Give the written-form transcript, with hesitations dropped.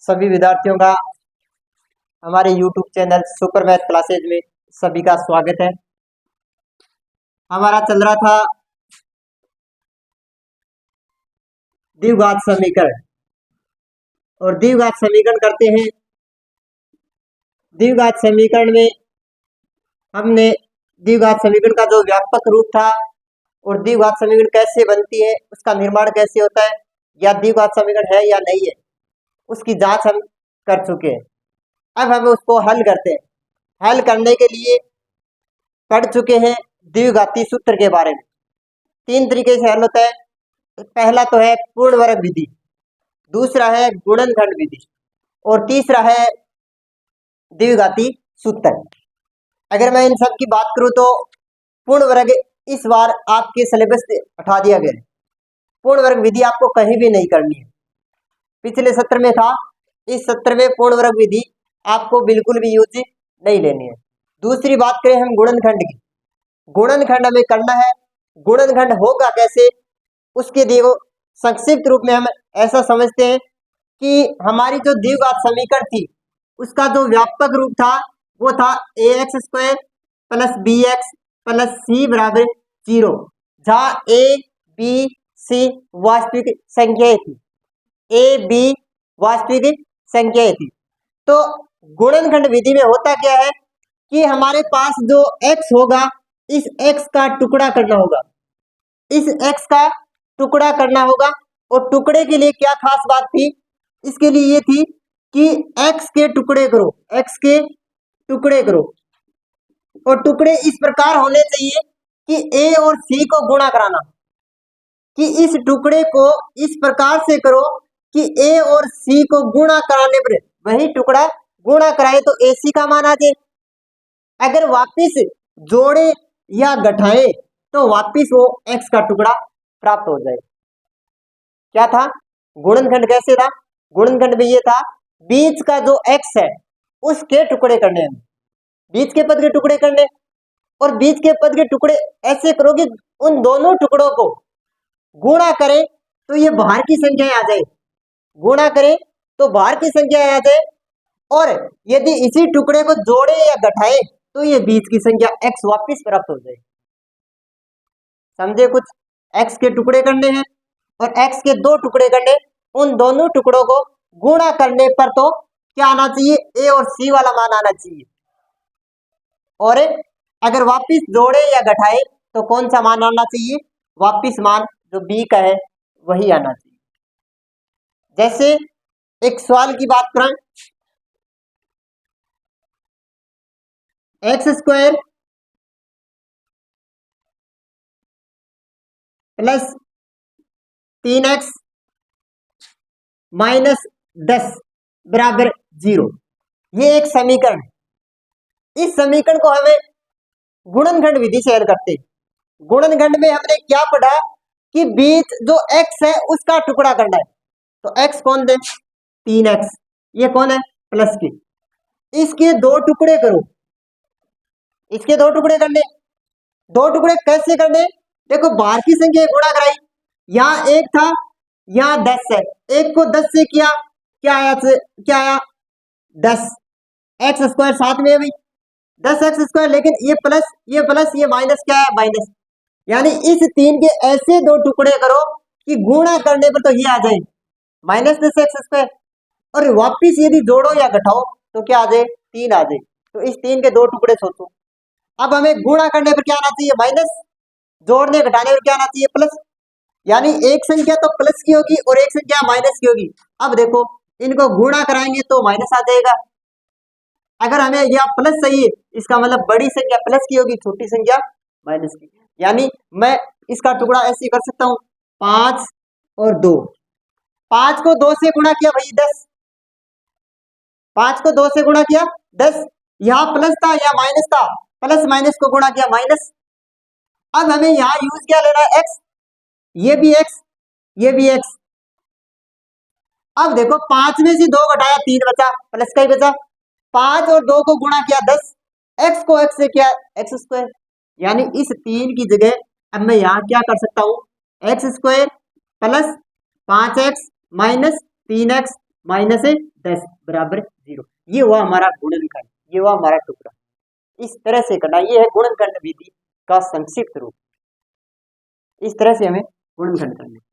सभी विद्यार्थियों का हमारे YouTube channel super math classes में सभी का स्वागत है। हमारा चल रहा था द्विघात समीकरण और द्विघात समीकरण करते हैं। द्विघात समीकरण में हमने द्विघात समीकरण का जो व्यापक रूप था और द्विघात समीकरण कैसे बनती है, उसका निर्माण कैसे होता है, या द्विघात समीकरण है या नहीं है, उसकी जांच हम कर चुके हैं। अब हम उसको हल करते हैं। हल करने के लिए पढ़ चुके हैं द्विघाती सूत्र के बारे में। 3 तरीके से हल होता है। पहला तो है पूर्ण वर्ग विधि, दूसरा है गुणनखंड विधि और तीसरा है द्विघाती सूत्र। अगर मैं इन सब की बात करूं तो पूर्ण वर्ग इस बार आपके सिलेबस से हटा दिया गया है। पूर्ण वर्ग विधि आपको कहीं भी नहीं करनी है। पिछले सत्र में था, इस सत्र में पूर्ण वर्ग विधि आपको बिल्कुल भी यूज नहीं लेनी है। दूसरी बात करें हम गुणनखंड की, गुणनखंड हमें करना है। गुणनखंड होगा कैसे, उसके लिए संक्षिप्त रूप में हम ऐसा समझते हैं कि हमारी जो द्विघात समीकरण थी उसका जो व्यापक रूप था वो था ax square plus bx plus c बराबर 0, जहाँ a b c वास्तविक संख्याएं थी। a b वास्तविक संख्याएं थी। तो गुणनखंड विधि में होता क्या है कि हमारे पास जो x होगा, इस x का टुकड़ा करना होगा, इस x का टुकड़ा करना होगा। और टुकड़े के लिए क्या खास बात थी, इसके लिए ये थी कि x के टुकड़े करो, x के टुकड़े करो। और टुकड़े इस प्रकार होने चाहिए कि a और c को गुणा कराना, कि इस टुकड़े को इस प्रकार से करो कि a और c को गुणा कराने पर वही टुकड़ा गुणा कराए तो ac का मान आ जाए। अगर वापिस जोड़े या घटाए तो वापिस वो x का टुकड़ा प्राप्त हो जाए। क्या था गुणनखंड, कैसे था गुणनखंड में ये था बीच का जो x है उसके टुकड़े करने हैं, बीच के पद के टुकड़े करने। और बीच के पद के टुकड़े ऐसे करो कि उन दोनों टुकड़ों को गुणा करें तो ये बाहर की संख्या आ जाए, गुणा करें तो बाहर की संख्या आ जाए। और यदि इसी टुकड़े को जोड़े या घटाए तो ये बीच की संख्या x वापिस प्राप्त हो जाए। समझे? कुछ x के टुकड़े करने हैं और x के 2 टुकड़े करने, उन दोनों टुकड़ों को गुणा करने पर तो क्या आना चाहिए, a और c वाला मान आना चाहिए। और अगर वापिस जोड़े या घटाए तो कौन सा मान आना चाहिए, वापिस मान जो b का है वही आना चाहिए। जैसे एक सवाल की बात करें, x square plus 3x minus 10 बराबर 0, ये एक समीकरण है। इस समीकरण को हमें गुणनखंड विधि से हल करते हैं। गुणनखंड में हमने क्या पढ़ा कि बीच जो x है उसका टुकड़ा करना है। तो x कौन है, 3x, ये कौन है, प्लस के। इसके 2 टुकड़े करो, इसके 2 टुकड़े करने। 2 टुकड़े कैसे करने, देखो बाहर की संख्या गुणा कराई, यहाँ 1 था, यहाँ 10 है, 1 को 10 से किया, क्या आया, क्या आया 10 एक्स स्क्वायर, साथ में भी 10 एक्स स्क्वायर। लेकिन ये प्लस ये माइनस, क्या है माइनस। यानी इस 3 के ऐसे 2 टुकड़े करो कि गुणा करने पर तो ये आ जाए माइनस 10 एक्स स्क्वायर, और वापिस यदि जोड़ो या घटाओ तो क्या आ जाए, 3 आ जाए। तो इस 3 के 2 टुकड़े सोचो। अब हमें गुणा करने पर क्या आना चाहिए, माइनस, जोड़ने घटाने पर क्या आना चाहिए, प्लस। यानी एक संख्या तो प्लस की होगी और एक संख्या माइनस की होगी। अब देखो इनको गुणा कराएंगे तो माइनस आ जाएगा। अगर हमें यह प्लस चाहिए, इसका मतलब बड़ी संख्या प्लस की होगी, छोटी संख्या माइनस की। यानी मैं इसका टुकड़ा ऐसे कर सकता हूं, 5 और 2, 5 को 2 से गुणा किया भाई 10, 5 को 2 से गुणा किया 10, यहाँ प्लस था या माइनस था, प्लस माइनस को गुणा किया माइनस। अब हमें यहाँ यूज क्या लेना है, x, ये भी x, ये भी x। अब देखो 5 में से 2 घटाया 3 बचा, प्लस का ही बचा। 5 और 2 को गुणा किया 10, x को x से किया एक्स स्क्वायर। यानी इस 3 की जगह अब मैं यहाँ क्या कर सकता हूँ, x square plus 5x minus 3x -10 बराबर 0। ये हुआ हमारा गुणनखंड, ये हुआ हमारा टुकड़ा। इस तरह से करना, ये है गुणनखंड विधि का संक्षिप्त रूप। इस तरह से हमें गुणनखंड करना है।